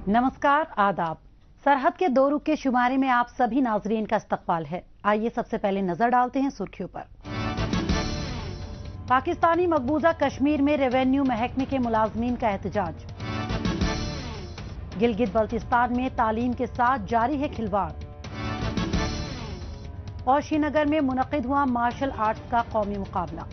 नमस्कार, आदाब। सरहद के दो रुख के शुमारे में आप सभी नाजरीन का इस्तकबाल है। आइए सबसे पहले नजर डालते हैं सुर्खियों पर। पाकिस्तानी मकबूजा कश्मीर में रेवेन्यू महकमे के मुलाजमीन का एहतजाज। गिलगित बल्तिस्तान में तालीम के साथ जारी है खिलवाड़। और श्रीनगर में मुनक्किद हुआ मार्शल आर्ट्स का कौमी मुकाबला।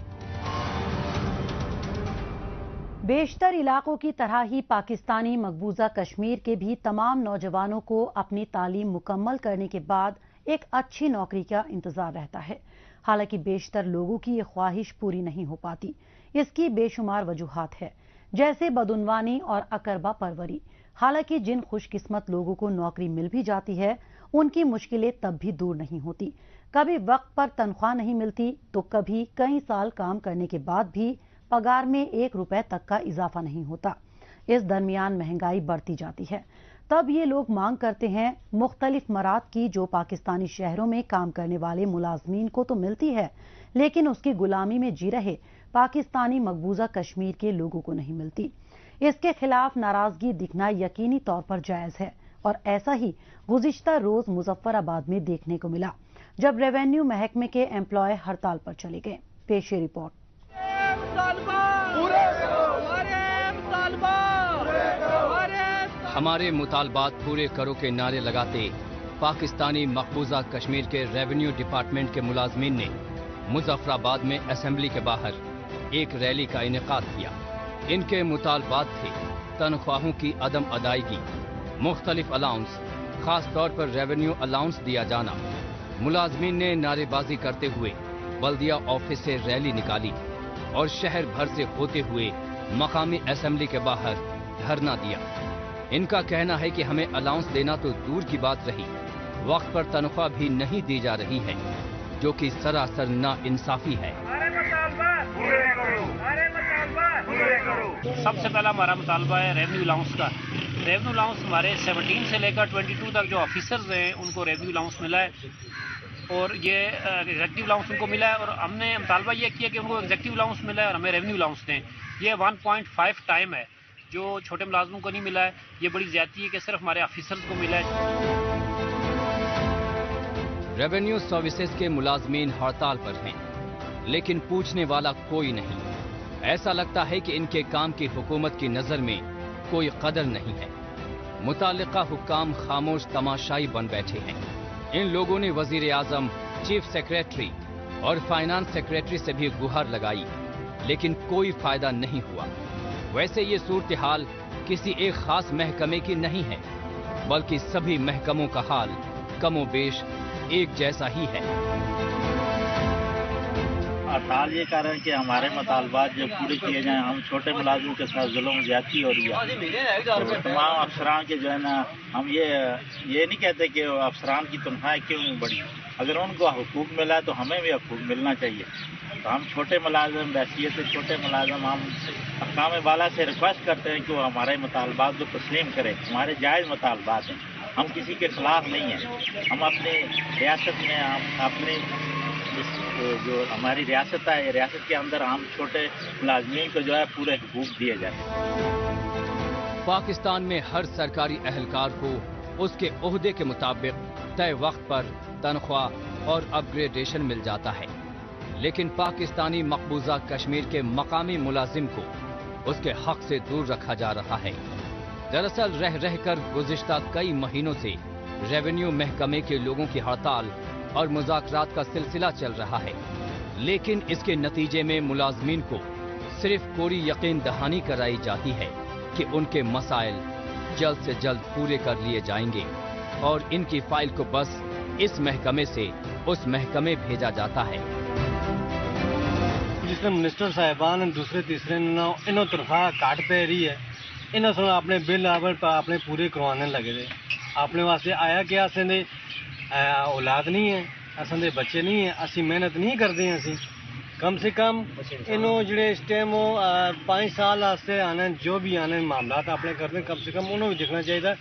बेशतर इलाकों की तरह ही पाकिस्तानी मकबूजा कश्मीर के भी तमाम नौजवानों को अपनी तालीम मुकम्मल करने के बाद एक अच्छी नौकरी का इंतजार रहता है। हालांकि बेशतर लोगों की ये ख्वाहिश पूरी नहीं हो पाती। इसकी बेशुमार वजूहात है, जैसे बदउनवानी और अकरबा परवरी। हालांकि जिन खुशकिस्मत लोगों को नौकरी मिल भी जाती है, उनकी मुश्किलें तब भी दूर नहीं होती। कभी वक्त पर तनख्वाह नहीं मिलती, तो कभी कई साल काम करने के बाद भी पगार में 1 रुपए तक का इजाफा नहीं होता। इस दरमियान महंगाई बढ़ती जाती है। तब ये लोग मांग करते हैं मुख्तलिफ मराद की, जो पाकिस्तानी शहरों में काम करने वाले मुलाजमीन को तो मिलती है, लेकिन उसकी गुलामी में जी रहे पाकिस्तानी मकबूजा कश्मीर के लोगों को नहीं मिलती। इसके खिलाफ नाराजगी दिखना यकीनी तौर पर जायज है, और ऐसा ही गुज़िश्ता रोज मुजफ्फराबाद में देखने को मिला, जब रेवेन्यू महकमे के एम्प्लॉय हड़ताल पर चले गए। पेश रिपोर्ट। हमारे मुतालबात पूरे करो के नारे लगाते पाकिस्तानी मकबूजा कश्मीर के रेवेन्यू डिपार्टमेंट के मुलाजमीन ने मुजफ्फराबाद में असेंबली के बाहर एक रैली का इनेकाद किया। इनके मुतालबात थे तनख्वाहों की अदम अदायगी, मुख्तलिफ अलाउंस, खास तौर पर रेवेन्यू अलाउंस दिया जाना। मुलाजमीन ने नारेबाजी करते हुए बल्दिया ऑफिस से रैली निकाली और शहर भर से होते हुए मकामी असेंबली के बाहर धरना दिया। इनका कहना है कि हमें अलाउंस देना तो दूर की बात रही, वक्त पर तनख्वाह भी नहीं दी जा रही है, जो कि सरासर नाइंसाफी है। सबसे पहला हमारा मुतालबा है रेवेन्यू अलाउंस का। रेवेन्यू अलाउंस हमारे 17 से लेकर 22 तक जो ऑफिसर्स हैं उनको रेवेन्यू अलाउंस मिला है, और ये एग्जेक्टिव अलाउंस उनको मिला है। और हमने मुतालबा ये किया कि उनको एग्जेक्टिव अलाउंस मिला है और हमें रेवेन्यू अलाउंस दें। ये 1.5 टाइम है जो छोटे मुलाजमों को नहीं मिला है। ये बड़ी ज्यादती है कि सिर्फ हमारे ऑफिसर्स को मिला है। रेवेन्यू सर्विसेज के मुलाजमीन हड़ताल पर हैं, लेकिन पूछने वाला कोई नहीं। ऐसा लगता है कि इनके काम की हुकूमत की नजर में कोई कदर नहीं है। मुतालिका हुक्काम खामोश तमाशाई बन बैठे हैं। इन लोगों ने वजीर आजम, चीफ सेक्रेटरी और फाइनेंस सेक्रेटरी से भी गुहार लगाई, लेकिन कोई फायदा नहीं हुआ। वैसे ये सूरत हाल किसी एक खास महकमे की नहीं है, बल्कि सभी महकमों का हाल कमोबेश एक जैसा ही है। हड़ताल ये कारण कि हमारे मुतालबात जो पूरे किए जाएं, हम छोटे मुलाजिमों के साथ जुल्म ज्यादती हो रही है। तो तमाम अफसरान के जो है ना, हम ये नहीं कहते कि अफसरान की तनख्वाह क्यों बढ़ी। अगर उनको हुकूक मिला है तो हमें भी हुकूक मिलना चाहिए। तो हम छोटे मुलाजिम, बैसियत से छोटे मुलाजिम, हम हकाम वाला से रिक्वेस्ट करते हैं कि वो हमारे मुतालबात को तस्लीम करें। हमारे जायज़ मुतालबात हैं, हम किसी के खिलाफ नहीं हैं। हम अपनी रियासत में, हम अपने जो हमारी रियासत है, रियासत के अंदर हम छोटे मुलाजमीन को जो है पूरे हुकूक दिए जाए। पाकिस्तान में हर सरकारी अहलकार को उसके ओहदे के मुताबिक तय वक्त पर तनख्वाह और अपग्रेडेशन मिल जाता है, लेकिन पाकिस्तानी मकबूजा कश्मीर के मकामी मुलाजिम को उसके हक से दूर रखा जा रहा है। दरअसल रह रहकर गुज़िश्ता कई महीनों से रेवेन्यू महकमे के लोगों की हड़ताल और मुज़ाकरात का सिलसिला चल रहा है, लेकिन इसके नतीजे में मुलाजमीन को सिर्फ पूरी यकीन दहानी कराई जाती है कि उनके मसाइल जल्द से जल्द पूरे कर लिए जाएंगे, और इनकी फाइल को बस इस महकमे से उस महकमे भेजा जाता है। जिसने मिनिस्टर साहिबान दूसरे तीसरे इन्हों तनख्वाह काट पे रही है, इन्हों सुनो अपने बिल अपने पूरे करवाने लगे थे। अपने वास्ते आया कि असें औलाद नहीं है, असें बच्चे नहीं है, असी मेहनत नहीं करते हैं। असी कम से कम इन्हों जो इस टाइम 5 साल वास्ते आने जो भी आने मामलात अपने करते हैं, कम से कम उन्होंने भी देखना चाहिए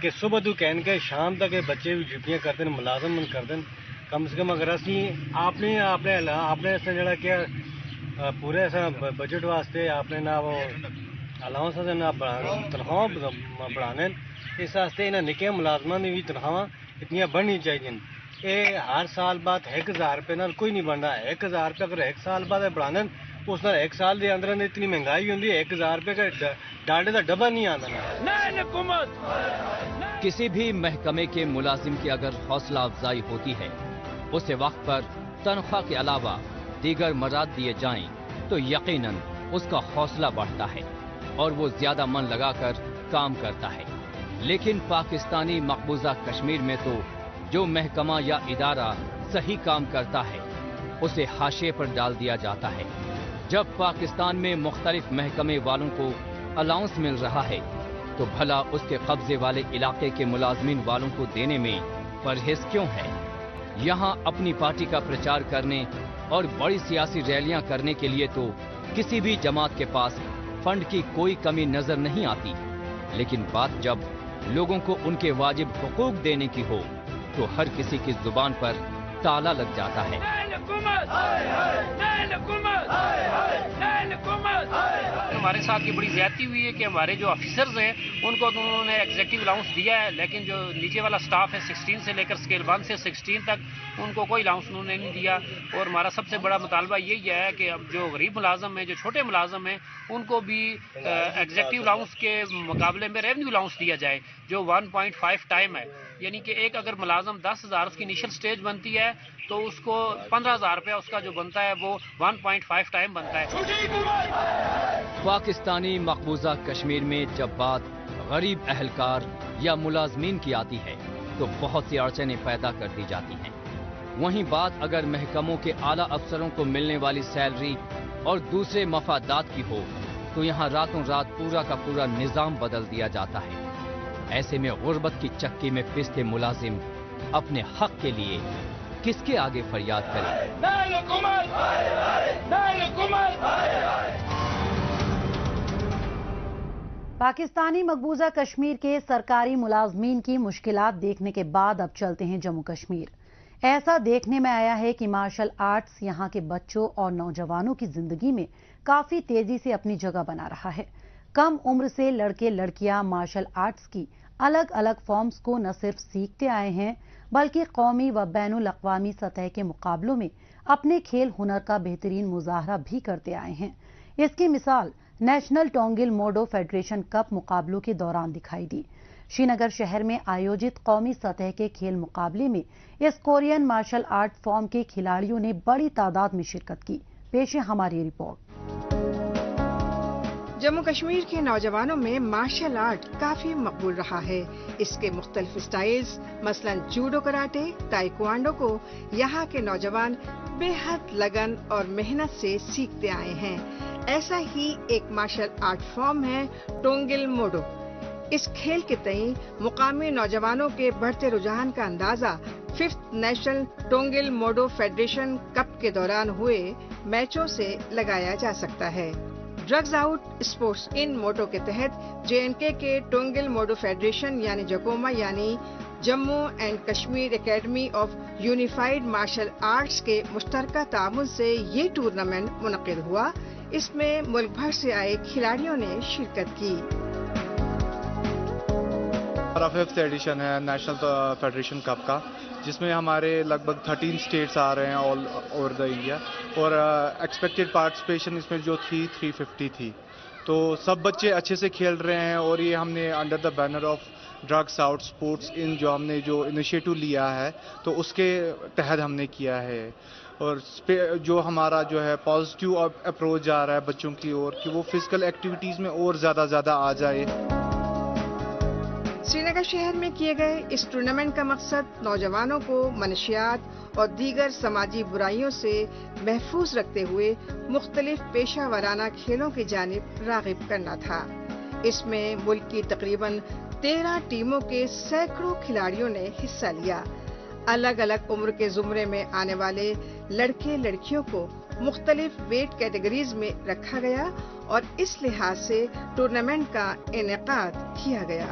कि सुबह तो कहन के शाम तक बच्चे भी ड्यूटियाँ करते हैं, मुलाजम करते हैं। कम से कम अगर असी आपने जरा क्या पूरे बजट वास्ते आपने ना वो अलाउंस तनख्वाह बढ़ाने इस वास्ते इन्हें निके मुलाजमान की भी तनख्वाह इतनी बढ़नी चाहिए। ये हर साल बाद 1000 रुपये नाल कोई नहीं बनता। 1000 रुपये अगर एक साल बाद बढ़ाने उस नाल एक साल के अंदर इतनी महंगाई होती है 1000 रुपये का डांडे का डब्बा नहीं आता। किसी भी महकमे के मुलाजिम की अगर हौसला अफजाई होती है, उसे वक्त पर तनख्वाह के अलावा दीगर मराद दिए जाएं, तो यकीनन उसका हौसला बढ़ता है और वो ज्यादा मन लगाकर काम करता है। लेकिन पाकिस्तानी मकबूजा कश्मीर में तो जो महकमा या इदारा सही काम करता है उसे हाशिए पर डाल दिया जाता है। जब पाकिस्तान में मुख्तलिफ महकमे वालों को अलाउंस मिल रहा है तो भला उसके कब्जे वाले इलाके के मुलाजमीन वालों को देने में परहेज क्यों है? यहाँ अपनी पार्टी का प्रचार करने और बड़ी सियासी रैलियां करने के लिए तो किसी भी जमात के पास फंड की कोई कमी नजर नहीं आती, लेकिन बात जब लोगों को उनके वाजिब हुकूक देने की हो तो हर किसी की जुबान पर ताला लग जाता है। हमारे साथ ये बड़ी ज्यादती हुई है कि हमारे जो ऑफिसर्स हैं उनको तो उन्होंने एग्जीक्यूटिव अलाउंस दिया है, लेकिन जो नीचे वाला स्टाफ है 16 से लेकर स्केल 1 से 16 तक उनको कोई अलाउंस उन्होंने नहीं दिया। और हमारा सबसे बड़ा मुतालबा यही है कि अब जो गरीब मुलाजम हैं, जो छोटे मुलाजम हैं, उनको भी एग्जीक्यूटिव अलाउंस के मुकाबले में रेवेन्यू अलाउंस दिया जाए जो 1.5 टाइम है। यानी कि एक अगर मुलाजम 10,000 उसकी इनिशियल स्टेज बनती है तो उसको 15,000 रुपया उसका जो बनता है वो 1.5 टाइम बनता है। पाकिस्तानी मकबूजा कश्मीर में जब बात गरीब अहलकार या मुलाजमीन की आती है तो बहुत सी अड़चनें पैदा कर दी जाती हैं। वहीं बात अगर महकमों के आला अफसरों को मिलने वाली सैलरी और दूसरे मफादात की हो तो यहाँ रातों रात पूरा का पूरा निजाम बदल दिया जाता है। ऐसे में गुर्बत की चक्की में पिसते मुलाजिम अपने हक के लिए किसके आगे फरियाद करें? पाकिस्तानी मकबूजा कश्मीर के सरकारी मुलाजमीन की मुश्किलात देखने के बाद अब चलते हैं जम्मू कश्मीर। ऐसा देखने में आया है कि मार्शल आर्ट्स यहां के बच्चों और नौजवानों की जिंदगी में काफी तेजी से अपनी जगह बना रहा है। कम उम्र से लड़के लड़कियां मार्शल आर्ट्स की अलग अलग फॉर्म्स को न सिर्फ सीखते आए हैं बल्कि कौमी व बैनुल अक़वामी सतह के मुकाबलों में अपने खेल हुनर का बेहतरीन मुजाहरा भी करते आए हैं। इसकी मिसाल नेशनल टोंगिल मोडो फेडरेशन कप मुकाबलों के दौरान दिखाई दी। श्रीनगर शहर में आयोजित कौमी सतह के खेल मुकाबले में इस कोरियन मार्शल आर्ट फॉर्म के खिलाड़ियों ने बड़ी तादाद में शिरकत की। पेश है हमारी रिपोर्ट। जम्मू कश्मीर के नौजवानों में मार्शल आर्ट काफी मकबूल रहा है। इसके मुख्तलिफ स्टाइल्स मसलन जूडो, कराटे, ताइक्वांडो को यहाँ के नौजवान बेहद लगन और मेहनत से सीखते आए हैं। ऐसा ही एक मार्शल आर्ट फॉर्म है टोंगिल मोडो। इस खेल के तई मुकामी नौजवानों के बढ़ते रुझान का अंदाजा 5th नेशनल टोंगिल मोडो फेडरेशन कप के दौरान हुए मैचों से लगाया जा सकता है। ड्रग्स आउट स्पोर्ट्स इन मोटो के तहत JNK के टोंगिल मोडो फेडरेशन यानी जकोमा यानी Jammu and Kashmir academy of unified martial arts के मुश्तरका तामुन से ये टूर्नामेंट मुनक्किद हुआ। इसमें मुल्क भर से आए खिलाड़ियों ने शिरकत की। हमारा 5th एडिशन है नेशनल फेडरेशन कप का, जिसमें हमारे लगभग 13 स्टेट्स आ रहे हैं ऑल ओवर द इंडिया और एक्सपेक्टेड पार्टिसिपेशन इसमें जो थी 350 थी। तो सब बच्चे अच्छे से खेल रहे हैं और ये हमने under the banner of drugs out sports in जो इनिशिएटिव लिया है तो उसके तहत हमने किया है। और जो हमारा जो है पॉजिटिव अप्रोच जा रहा है बच्चों की ओर कि वो फिजिकल एक्टिविटीज़ में और ज़्यादा आ जाए। श्रीनगर शहर में किए गए इस टूर्नामेंट का मकसद नौजवानों को मनशियात और दीगर समाजी बुराइयों से महफूज रखते हुए मुख्तलिफ पेशा वाराना खेलों की जानिब रागिब करना था। इसमें मुल्क की तकरीबन 13 टीमों के सैकड़ों खिलाड़ियों ने हिस्सा लिया। अलग अलग उम्र के जुमरे में आने वाले लड़के लड़कियों को मुख्तलिफ वेट कैटेगरीज में रखा गया और इस लिहाज से टूर्नामेंट का इनेकाद किया गया।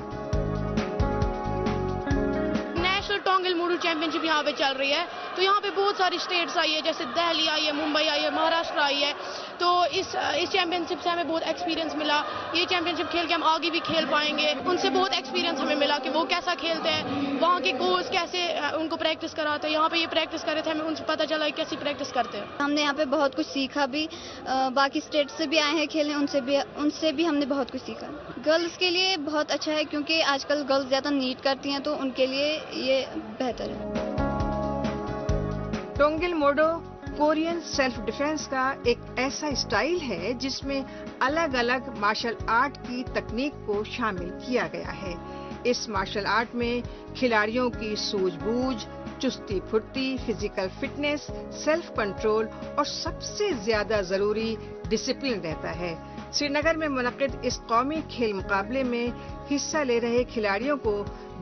नेशनल टोंगिल शेड्यूल चैंपियनशिप यहाँ पे चल रही है, तो यहाँ पे बहुत सारी स्टेट्स आई है, जैसे दिल्ली आई है, मुंबई आई है, महाराष्ट्र आई है। तो इस चैंपियनशिप से हमें बहुत एक्सपीरियंस मिला। ये चैंपियनशिप खेल के हम आगे भी खेल पाएंगे। उनसे बहुत एक्सपीरियंस हमें मिला कि वो कैसा खेलते हैं, वहाँ के कोच कैसे उनको प्रैक्टिस कराते हैं। यहाँ पे ये प्रैक्टिस कर रहे थे, हमें उनसे पता चला कि कैसी प्रैक्टिस करते हैं। हमने यहाँ पे बहुत कुछ सीखा भी, बाकी स्टेट से भी आए हैं खेलने, उनसे भी हमने बहुत कुछ सीखा। गर्ल्स के लिए बहुत अच्छा है क्योंकि आजकल गर्ल्स ज़्यादा नीड करती हैं, तो उनके लिए ये बेहतर है। टोंगिल मोडो कोरियन सेल्फ डिफेंस का एक ऐसा स्टाइल है जिसमें अलग अलग मार्शल आर्ट की तकनीक को शामिल किया गया है। इस मार्शल आर्ट में खिलाड़ियों की सूझबूझ, चुस्ती फुर्ती, फिजिकल फिटनेस, सेल्फ कंट्रोल और सबसे ज्यादा जरूरी डिसिप्लिन रहता है। श्रीनगर में मुनक्किद इस कौमी खेल मुकाबले में हिस्सा ले रहे खिलाड़ियों को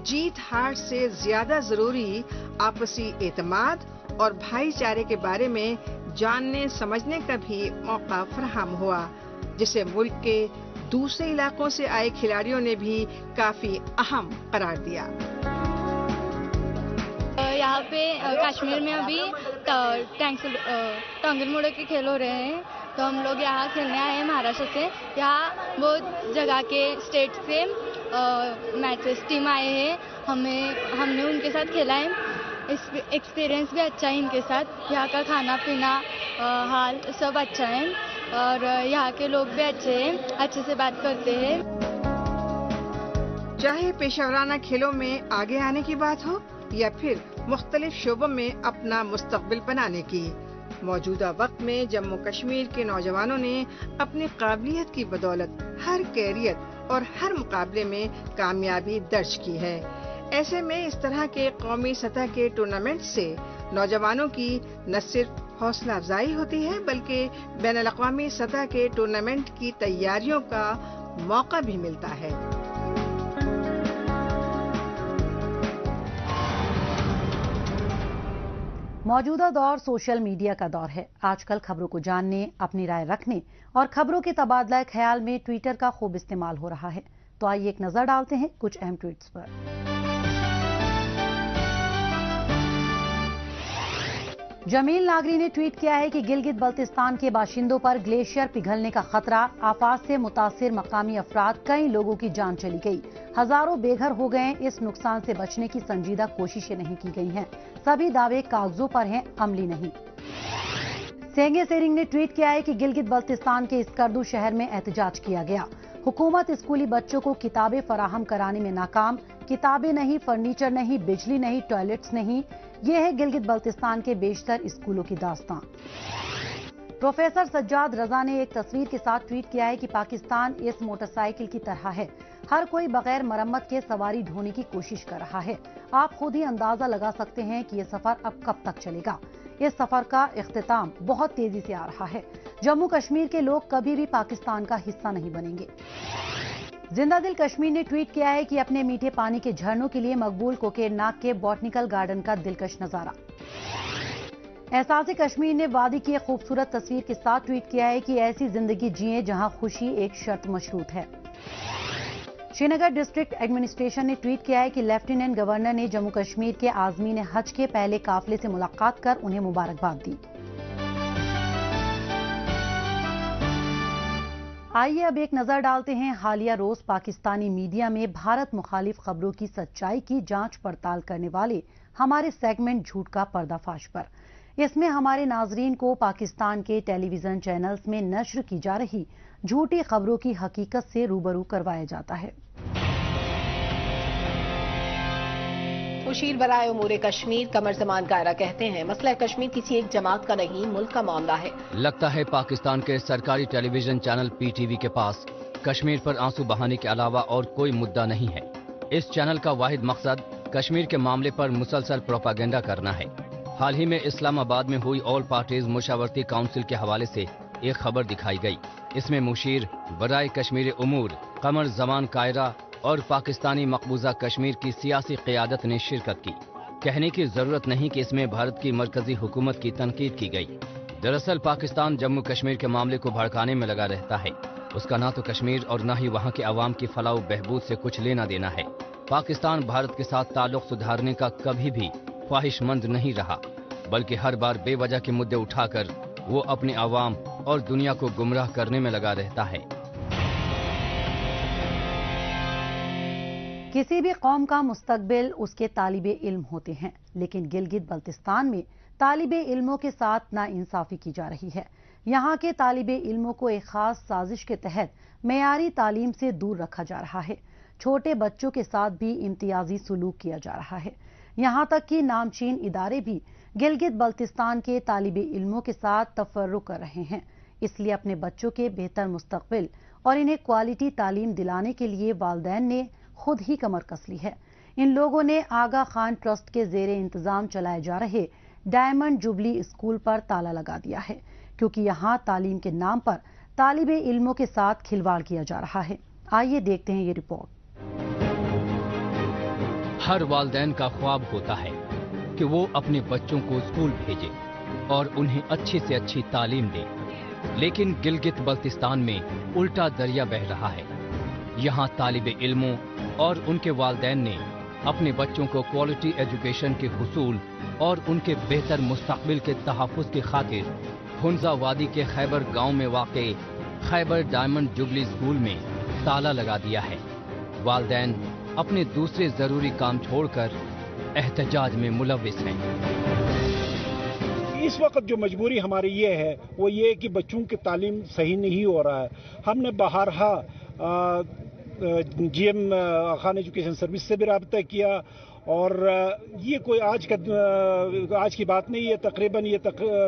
जीत हार से ज्यादा जरूरी आपसी एतमाद और भाईचारे के बारे में जानने समझने का भी मौका फराहम हुआ, जिसे मुल्क के दूसरे इलाकों से आए खिलाड़ियों ने भी काफी अहम करार दिया। यहाँ पे कश्मीर में अभी टोंगिल मोडो के खेल हो रहे हैं, तो हम लोग यहाँ खेलने आए हैं महाराष्ट्र से। यहाँ बहुत जगह के स्टेट से मैचेस टीम आए हैं, हमने उनके साथ खेला है। एक्सपीरियंस भी अच्छा है इनके साथ। यहाँ का खाना पीना हाल सब अच्छा है और यहाँ के लोग भी अच्छे हैं, अच्छे से बात करते हैं। चाहे पेशेवराना खेलों में आगे आने की बात हो या फिर मुख्तलिफ शोबों में अपना मुस्तकबिल बनाने की, मौजूदा वक्त में जम्मू कश्मीर के नौजवानों ने अपनी काबिलियत की बदौलत हर कैरियर और हर मुकाबले में कामयाबी दर्ज की है। ऐसे में इस तरह के कौमी सतह के टूर्नामेंट से नौजवानों की न सिर्फ हौसला अफजाई होती है बल्कि बैनुल-अक़वामी सतह के टूर्नामेंट की तैयारियों का मौका भी मिलता है। मौजूदा दौर सोशल मीडिया का दौर है। आजकल खबरों को जानने, अपनी राय रखने और खबरों के तबादला ख्याल में ट्विटर का खूब इस्तेमाल हो रहा है। तो आइए एक नजर डालते हैं कुछ अहम ट्वीट्स पर। जमील नागरी ने ट्वीट किया है कि गिलगित बल्तिस्तान के बाशिंदों पर ग्लेशियर पिघलने का खतरा, आफात से मुतासिर मकामी अफराद, कई लोगों की जान चली गई, हजारों बेघर हो गए। इस नुकसान से बचने की संजीदा कोशिशें नहीं की गई हैं। सभी दावे कागजों पर हैं, अमली नहीं। सेंगे सेरिंग ने ट्वीट किया है कि गिलगित बल्तिस्तान के स्कर्दू शहर में एहतजाज किया गया। हुकूमत स्कूली बच्चों को किताबें फराहम कराने में नाकाम। किताबें नहीं, फर्नीचर नहीं, बिजली नहीं, टॉयलेट्स नहीं। ये है गिलगित बल्तिस्तान के बेशतर स्कूलों की दास्तां। प्रोफेसर सज्जाद रजा ने एक तस्वीर के साथ ट्वीट किया है कि पाकिस्तान इस मोटरसाइकिल की तरह है, हर कोई बगैर मरम्मत के सवारी ढोने की कोशिश कर रहा है। आप खुद ही अंदाजा लगा सकते हैं कि ये सफर अब कब तक चलेगा। इस सफर का इख्तिताम बहुत तेजी से आ रहा है। जम्मू कश्मीर के लोग कभी भी पाकिस्तान का हिस्सा नहीं बनेंगे। जिंदा दिल कश्मीर ने ट्वीट किया है कि अपने मीठे पानी के झरनों के लिए मकबूल कोकेरनाग के बॉटनिकल गार्डन का दिलकश नजारा। एहसास कश्मीर ने वादी की एक खूबसूरत तस्वीर के साथ ट्वीट किया है कि ऐसी जिंदगी जिए जहां खुशी एक शर्त मशरूत है। श्रीनगर डिस्ट्रिक्ट एडमिनिस्ट्रेशन ने ट्वीट किया है कि लेफ्टिनेंट गवर्नर ने जम्मू कश्मीर के आजमीन हज के पहले काफिले से मुलाकात कर उन्हें मुबारकबाद दी। आइए अब एक नजर डालते हैं हालिया रोज पाकिस्तानी मीडिया में भारत मुखालिफ खबरों की सच्चाई की जांच पड़ताल करने वाले हमारे सेगमेंट झूठ का पर्दाफाश पर। इसमें हमारे नाजरीन को पाकिस्तान के टेलीविजन चैनल्स में नश्र की जा रही झूठी खबरों की हकीकत से रूबरू करवाया जाता है। मुशीर बराए उमूर कश्मीर कमर जमान कायरा कहते हैं, मसला कश्मीर किसी एक जमात का नहीं, मुल्क का मामला है। लगता है पाकिस्तान के सरकारी टेलीविजन चैनल पीटीवी के पास कश्मीर पर आंसू बहाने के अलावा और कोई मुद्दा नहीं है। इस चैनल का वाहिद मकसद कश्मीर के मामले पर मुसलसल प्रोपागेंडा करना है। हाल ही में इस्लामाबाद में हुई ऑल पार्टीज मुशावरती काउंसिल के हवाले से एक खबर दिखाई गई। इसमें मुशीर बराए कश्मीर उमूर कमर जमान कायरा और पाकिस्तानी मकबूजा कश्मीर की सियासी क़यादत ने शिरकत की। कहने की जरूरत नहीं कि इसमें भारत की मरकजी हुकूमत की तनकीद की गई। दरअसल पाकिस्तान जम्मू कश्मीर के मामले को भड़काने में लगा रहता है। उसका ना तो कश्मीर और न ही वहाँ के अवाम की फलाह बहबूद से कुछ लेना देना है। पाकिस्तान भारत के साथ ताल्लुक सुधारने का कभी भी ख्वाहिशमंद नहीं रहा, बल्कि हर बार बेवजह के मुद्दे उठाकर वो अपने आवाम और दुनिया को गुमराह करने में लगा रहता है। किसी भी कौम का मुस्तकबिल उसके तालिबे इल्म होते हैं, लेकिन गिलगित बल्तिस्तान में तालिबे इल्मों के साथ नाइंसाफी की जा रही है। यहाँ के तालिबे इल्मों को एक खास साजिश के तहत मेयारी तालीम से दूर रखा जा रहा है। छोटे बच्चों के साथ भी इम्तियाजी सुलूक किया जा रहा है। यहाँ तक कि नामचीन इदारे भी गिलगित बल्तिस्तान के तालिबे इल्मों के साथ तफर्रुक कर रहे हैं। इसलिए अपने बच्चों के बेहतर मुस्तकबिल और इन्हें क्वालिटी तालीम दिलाने के लिए वालिदैन ने खुद ही कमर कस ली है। इन लोगों ने आगा खान ट्रस्ट के जेरे इंतजाम चलाए जा रहे डायमंड जुबली स्कूल पर ताला लगा दिया है, क्योंकि यहाँ तालीम के नाम पर तालिबे इल्मों के साथ खिलवाड़ किया जा रहा है। आइए देखते हैं ये रिपोर्ट। हर वालिदैन का ख्वाब होता है कि वो अपने बच्चों को स्कूल भेजे और उन्हें अच्छी से अच्छी तालीम दे, लेकिन गिलगित बल्तिस्तान में उल्टा दरिया बह रहा है। यहाँ तालिबे इल्मों और उनके वालिदैन ने अपने बच्चों को क्वालिटी एजुकेशन के हुसूल और उनके बेहतर मुस्तकबिल के तहफ़्फ़ुज़ की खातिर हुंजा वादी के खैबर गांव में वाक़े खैबर डायमंड जुबली स्कूल में ताला लगा दिया है। वालिदैन अपने दूसरे जरूरी काम छोड़कर एहतजाज में मुलव्विस हैं। इस वक्त जो मजबूरी हमारी ये है वो ये कि बच्चों की तालीम सही नहीं हो रहा है। हमने बहारहा GM खान एजुकेशन सर्विस से भी रब्ता किया और ये कोई आज की बात नहीं है, तकरीबन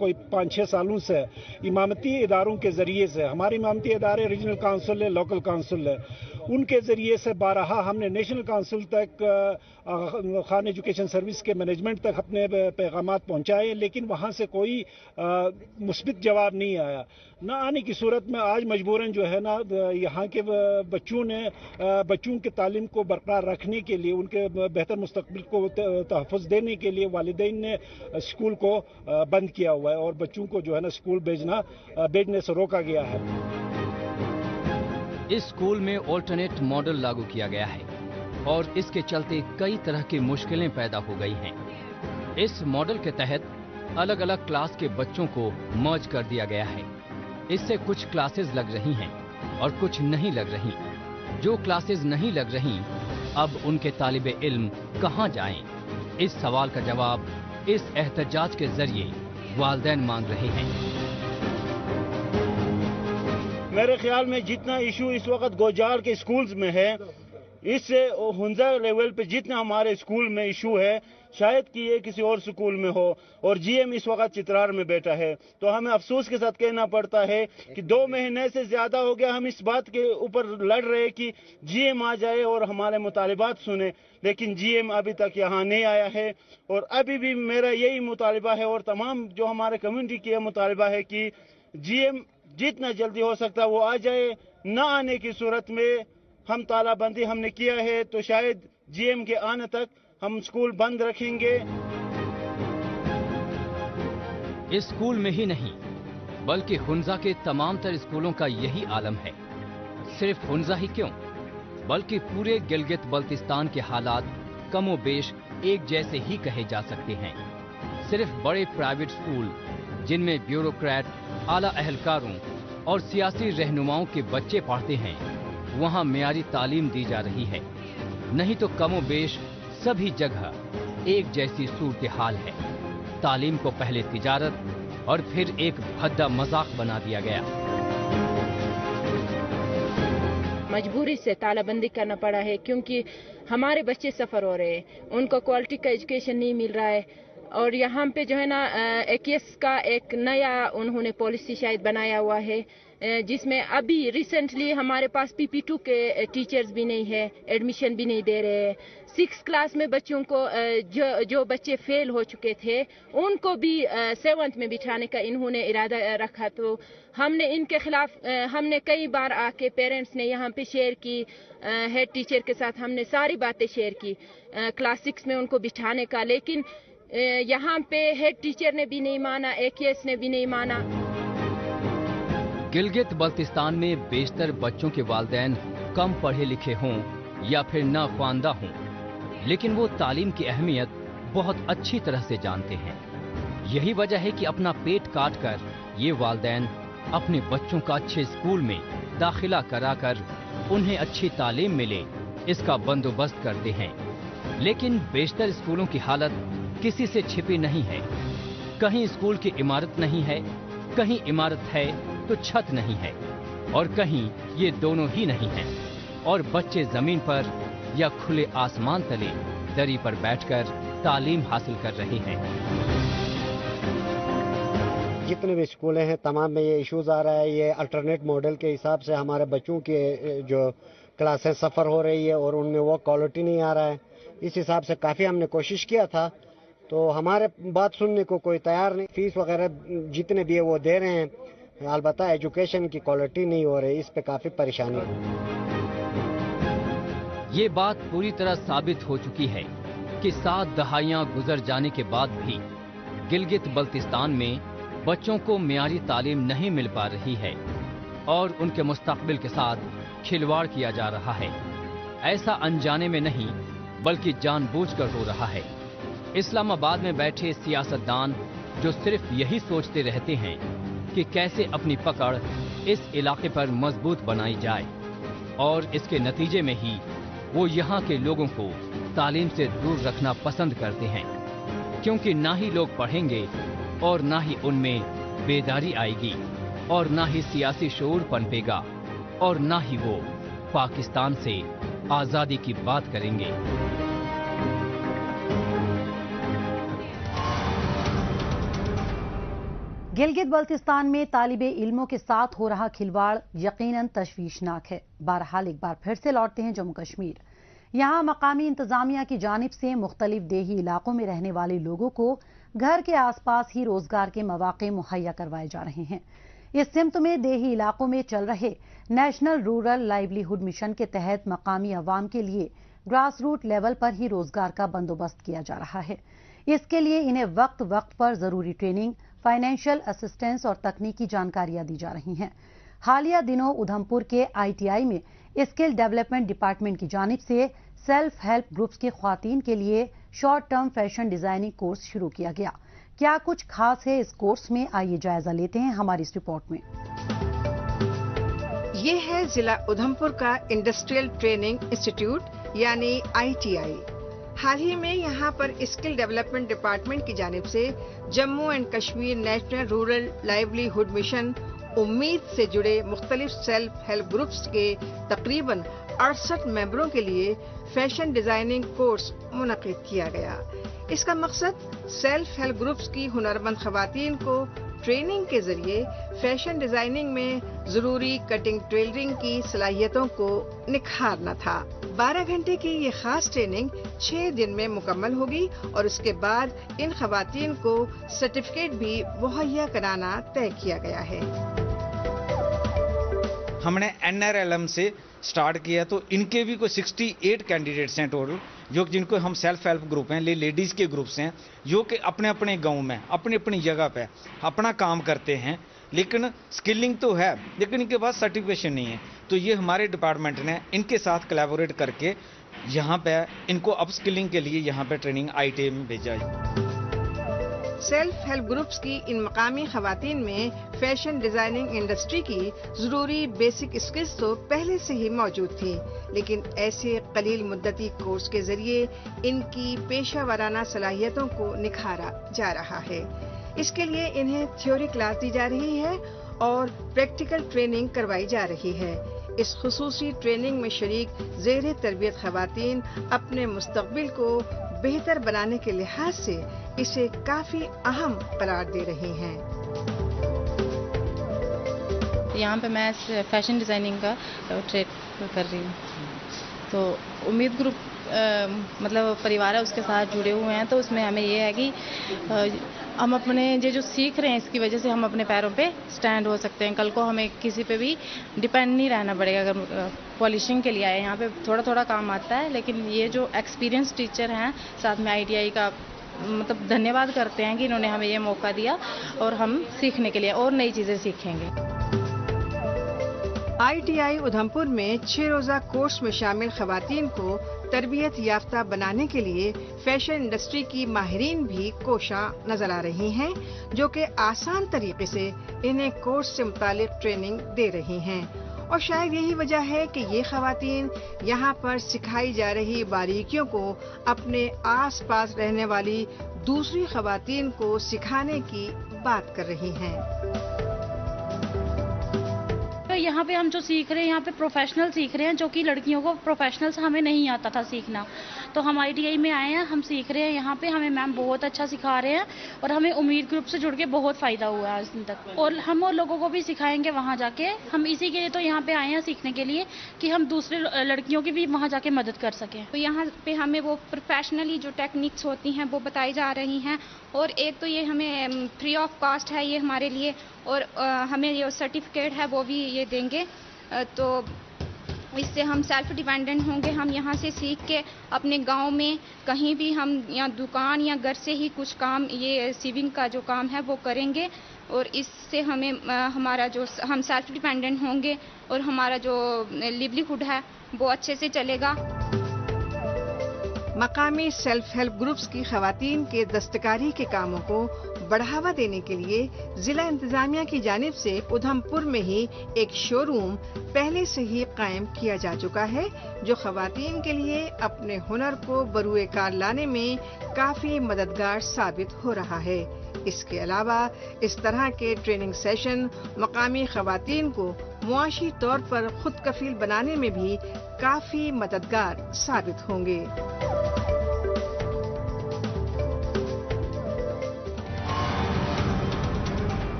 कोई 5-6 सालों से इमामती इदारों के ज़रिए से, हमारे इमामती इदारे रीजनल काउंसिल है, लोकल काउंसिल है, उनके ज़रिए से बारहा हमने नेशनल काउंसिल तक खान एजुकेशन सर्विस के मैनेजमेंट तक अपने पैगामात पहुंचाए, लेकिन वहां से कोई मुस्बित जवाब नहीं आया। ना आने की सूरत में आज मजबूरन जो है ना यहाँ के बच्चों के तालीम को बरकरार रखने के लिए, उनके बेहतर मुस्तकबिल को तहफ़्फ़ुज़ देने के लिए वालिदैन ने स्कूल को बंद किया हुआ है और बच्चों को जो है ना स्कूल भेजने से रोका गया है। इस स्कूल में ऑल्टरनेट मॉडल लागू किया गया है और इसके चलते कई तरह की मुश्किलें पैदा हो गई हैं। इस मॉडल के तहत अलग अलग क्लास के बच्चों को मर्ज कर दिया गया है। इससे कुछ क्लासेस लग रही हैं और कुछ नहीं लग रही। जो क्लासेस नहीं लग रही, अब उनके तालिबे इल्म कहाँ जाएं? इस सवाल का जवाब इस एहतजाज के जरिए वालिदैन मांग रहे हैं। मेरे ख्याल में जितना इशू इस वक्त गोजार के स्कूल्स में है, इससे हुंजा लेवल पे जितना हमारे स्कूल में इशू है, शायद कि ये किसी और स्कूल में हो। और GM इस वक्त चित्रार में बैठा है, तो हमें अफसोस के साथ कहना पड़ता है कि 2 महीने से ज्यादा हो गया हम इस बात के ऊपर लड़ रहे कि GM आ जाए और हमारे मुतालिबात सुने, लेकिन GM अभी तक यहाँ नहीं आया है। और अभी भी मेरा यही मुतालिबा है और तमाम जो हमारे कम्युनिटी की मुतालिबा है कि GM जितना जल्दी हो सकता है वो आ जाए। ना आने की सूरत में हम तालाबंदी हमने किया है, तो शायद GM के आने तक हम स्कूल बंद रखेंगे। इस स्कूल में ही नहीं, बल्कि हुंजा के तमाम तर स्कूलों का यही आलम है। सिर्फ हुंजा ही क्यों, बल्कि पूरे गिलगित बल्तिस्तान के हालात कमोबेश एक जैसे ही कहे जा सकते हैं। सिर्फ बड़े प्राइवेट स्कूल जिनमें ब्यूरोक्रेट, आला अहलकारों और सियासी रहनुमाओं के बच्चे पढ़ते हैं, वहां मेयारी तालीम दी जा रही है। नहीं तो कमोबेश सभी जगह एक जैसी सूरत हाल है। तालीम को पहले तिजारत और फिर एक भद्दा मजाक बना दिया गया। मजबूरी से तालाबंदी करना पड़ा है क्योंकि हमारे बच्चे सफर हो रहे हैं, उनको क्वालिटी का एजुकेशन नहीं मिल रहा है। और यहाँ पे जो है ना AKS का एक नया उन्होंने पॉलिसी शायद बनाया हुआ है, जिसमें अभी रिसेंटली हमारे पास PP2 के टीचर्स भी नहीं है, एडमिशन भी नहीं दे रहे हैं। 6th क्लास में बच्चों को जो बच्चे फेल हो चुके थे उनको भी 7th में बिठाने का इन्होंने इरादा रखा। तो हमने इनके खिलाफ हमने कई बार आके पेरेंट्स ने यहाँ पे शेयर की, हेड टीचर के साथ हमने सारी बातें शेयर की क्लास 6 में उनको बिठाने का, लेकिन यहाँ पे हेड टीचर ने भी नहीं माना, AKS ने भी नहीं माना। गिलगित बल्तिस्तान में बेशतर बच्चों के वालिदैन कम पढ़े लिखे हों या फिर ना ख्वानदा हों, लेकिन वो तालीम की अहमियत बहुत अच्छी तरह से जानते हैं। यही वजह है कि अपना पेट काट कर ये वालिदैन अपने बच्चों का अच्छे स्कूल में दाखिला कराकर उन्हें अच्छी तालीम मिले, इसका बंदोबस्त करते हैं। लेकिन बेशतर स्कूलों की हालत किसी से छिपी नहीं है। कहीं स्कूल की इमारत नहीं है, कहीं इमारत है तो छत नहीं है, और कहीं ये दोनों ही नहीं है, और बच्चे जमीन पर या खुले आसमान तले दरी पर बैठकर तालीम हासिल कर रहे हैं। जितने भी स्कूल हैं तमाम में ये इश्यूज आ रहा है। ये अल्टरनेट मॉडल के हिसाब से हमारे बच्चों के जो क्लासेस सफ़र हो रही है और उनमें वो क्वालिटी नहीं आ रहा है। इस हिसाब से काफ़ी हमने कोशिश किया था, तो हमारे बात सुनने को कोई तैयार नहीं। फीस वगैरह जितने भी है वो दे रहे हैं, अलबत्ता एजुकेशन की क्वालिटी नहीं हो रही, इस पे काफ़ी परेशानी है। ये बात पूरी तरह साबित हो चुकी है कि 7 दहाइयां गुजर जाने के बाद भी गिलगित बल्तिस्तान में बच्चों को मियारी तालीम नहीं मिल पा रही है और उनके मुस्तकबिल के साथ खिलवाड़ किया जा रहा है। ऐसा अनजाने में नहीं बल्कि जानबूझकर हो रहा है। इस्लामाबाद में बैठे सियासतदान जो सिर्फ यही सोचते रहते हैं कि कैसे अपनी पकड़ इस इलाके पर मजबूत बनाई जाए, और इसके नतीजे में ही वो यहाँ के लोगों को तालीम से दूर रखना पसंद करते हैं, क्योंकि ना ही लोग पढ़ेंगे और ना ही उनमें बेदारी आएगी, और ना ही सियासी शऊर पनपेगा, और ना ही वो पाकिस्तान से आजादी की बात करेंगे। गिलगित बल्तिस्तान में तालिबे इल्मों के साथ हो रहा खिलवाड़ यकीनन तशवीशनाक है। बहरहाल एक बार फिर से लौटते हैं जम्मू कश्मीर। यहाँ मकामी इंतजामिया की जानिब से मुख्तलिफ देही इलाकों में रहने वाले लोगों को घर के आसपास ही रोजगार के मौके मुहैया करवाए जा रहे हैं। इस सिमत में देही इलाकों में चल रहे नेशनल रूरल लाइवलीहुड मिशन के तहत मकामी अवाम के लिए ग्रास रूट लेवल पर ही रोजगार का बंदोबस्त किया जा रहा है। इसके लिए इन्हें वक्त वक्त पर जरूरी ट्रेनिंग, फाइनेंशियल असिस्टेंस और तकनीकी जानकारियां दी जा रही हैं। हालिया दिनों उधमपुर के ITI में स्किल डेवलपमेंट डिपार्टमेंट की जानिब से सेल्फ हेल्प ग्रुप्स के ख्वातीन के लिए short term fashion designing course शुरू किया गया। क्या कुछ खास है इस कोर्स में, आइए जायजा लेते हैं हमारी इस रिपोर्ट में। ये है जिला उधमपुर का इंडस्ट्रियल ट्रेनिंग इंस्टीट्यूट यानी ITI। हाल ही में यहाँ पर स्किल डेवलपमेंट डिपार्टमेंट की जानिब से Jammu and Kashmir national rural livelihood mission उम्मीद से जुड़े मुख्तलिफ सेल्फ हेल्प ग्रुप्स के तकरीबन 68 मेंबरों के लिए फैशन डिजाइनिंग कोर्स मुनक्किद किया गया। इसका मकसद सेल्फ हेल्प ग्रुप्स की हुनरमंद खवातीन को ट्रेनिंग के जरिए फैशन डिजाइनिंग में जरूरी कटिंग टेलरिंग की सलाहियतों को निखारना था। 12 घंटे की ये खास ट्रेनिंग 6 दिन में मुकम्मल होगी और उसके बाद इन खवातीन को सर्टिफिकेट भी मुहैया कराना तय किया गया है। हमने NRLM से स्टार्ट किया तो इनके भी कोई 68 कैंडिडेट्स हैं टोटल, जो जिनको हम सेल्फ हेल्प ग्रुप हैं, लेडीज़ के ग्रुप्स हैं, जो कि अपने अपने गांव में अपनी अपनी जगह पे अपना काम करते हैं। लेकिन स्किलिंग तो है, लेकिन इनके पास सर्टिफिकेशन नहीं है। तो ये हमारे डिपार्टमेंट ने इनके साथ कोलैबोरेट करके यहाँ पे इनको अप स्किलिंग के लिए यहाँ पे ट्रेनिंग ITI में भेजा है। सेल्फ हेल्प ग्रुप्स की इन मकामी खवातीन में फैशन डिजाइनिंग इंडस्ट्री की जरूरी बेसिक स्किल्स तो पहले से ही मौजूद थी, लेकिन ऐसे कलील मुद्दती कोर्स के जरिए इनकी पेशा वाराना सलाहियतों को निखारा जा रहा है। इसके लिए इन्हें थ्योरी क्लास दी जा रही है और प्रैक्टिकल ट्रेनिंग करवाई जा रही है। इस खुसूसी ट्रेनिंग में शरीक ज़ेरे तरबियत खवातीन अपने मुस्तकबिल को बेहतर बनाने के लिहाज से इसे काफी अहम करार दे रहे हैं। यहाँ पे मैं फैशन डिजाइनिंग का ट्रेड कर रही हूँ। तो उम्मीद ग्रुप मतलब परिवार है उसके साथ जुड़े हुए हैं। तो उसमें हमें ये है कि हम अपने ये जो सीख रहे हैं इसकी वजह से हम अपने पैरों पे स्टैंड हो सकते हैं। कल को हमें किसी पे भी डिपेंड नहीं रहना पड़ेगा। अगर पॉलिशिंग के लिए आए यहाँ पे थोड़ा थोड़ा काम आता है, लेकिन ये जो एक्सपीरियंस टीचर हैं साथ में ITI का मतलब धन्यवाद करते हैं कि इन्होंने हमें ये मौका दिया और हम सीखने के लिए और नई चीज़ें सीखेंगे। ITI उधमपुर में 6 रोजा कोर्स में शामिल खवातीन को तरबियत याफ्ता बनाने के लिए फैशन इंडस्ट्री की माहिरीन भी कोशा नजर आ रही हैं, जो कि आसान तरीके से इन्हें कोर्स से मुतालिक ट्रेनिंग दे रही हैं। और शायद यही वजह है कि ये खवातीन यहाँ पर सिखाई जा रही बारीकियों को अपने आस पास रहने वाली दूसरी खवातीन को सिखाने की बात कर रही हैं। यहाँ पे हम जो सीख रहे हैं, यहाँ पे प्रोफेशनल सीख रहे हैं, जो कि लड़कियों को प्रोफेशनल से हमें नहीं आता था सीखना। तो हम ITI में आए हैं, हम सीख रहे हैं यहाँ पे, हमें मैम बहुत अच्छा सिखा रहे हैं और हमें उम्मीद ग्रुप से जुड़ के बहुत फ़ायदा हुआ है आज दिन तक। और हम और लोगों को भी सिखाएंगे वहाँ जाके। हम इसी के लिए तो यहाँ पे आए हैं सीखने के लिए, कि हम दूसरे लड़कियों की भी वहाँ जाके मदद कर सकें। तो यहाँ पे हमें वो प्रोफेशनली जो टेक्निक्स होती हैं वो बताई जा रही हैं, और एक तो ये हमें फ्री ऑफ कॉस्ट है ये हमारे लिए, और हमें ये सर्टिफिकेट है वो भी ये देंगे। तो इससे हम सेल्फ डिपेंडेंट होंगे। हम यहाँ से सीख के अपने गांव में कहीं भी हम या दुकान या घर से ही कुछ काम, ये सीविंग का जो काम है वो करेंगे, और इससे हमें हमारा जो हम सेल्फ डिपेंडेंट होंगे और हमारा जो लिवलीहुड है वो अच्छे से चलेगा। मकामी सेल्फ हेल्प ग्रुप्स की खवातीन के दस्तकारी के कामों को बढ़ावा देने के लिए जिला इंतजामिया की जानिब से उधमपुर में ही एक शोरूम पहले से ही कायम किया जा चुका है, जो खवातीन के लिए अपने हुनर को बरूए कार लाने में काफी मददगार साबित हो रहा है। इसके अलावा इस तरह के ट्रेनिंग सेशन मकामी खवातीन को मुआशी तौर पर खुद कफील बनाने में भी काफी मददगार साबित होंगे।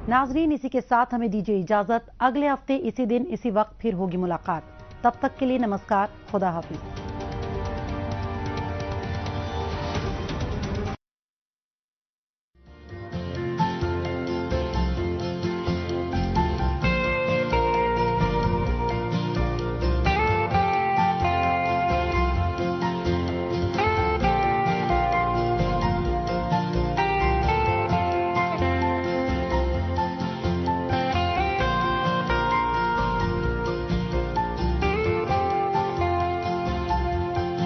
नाजरीन, इसी के साथ हमें दीजिए इजाजत। अगले हफ्ते इसी दिन इसी वक्त फिर होगी मुलाकात। तब तक के लिए नमस्कार, खुदा हाफिज।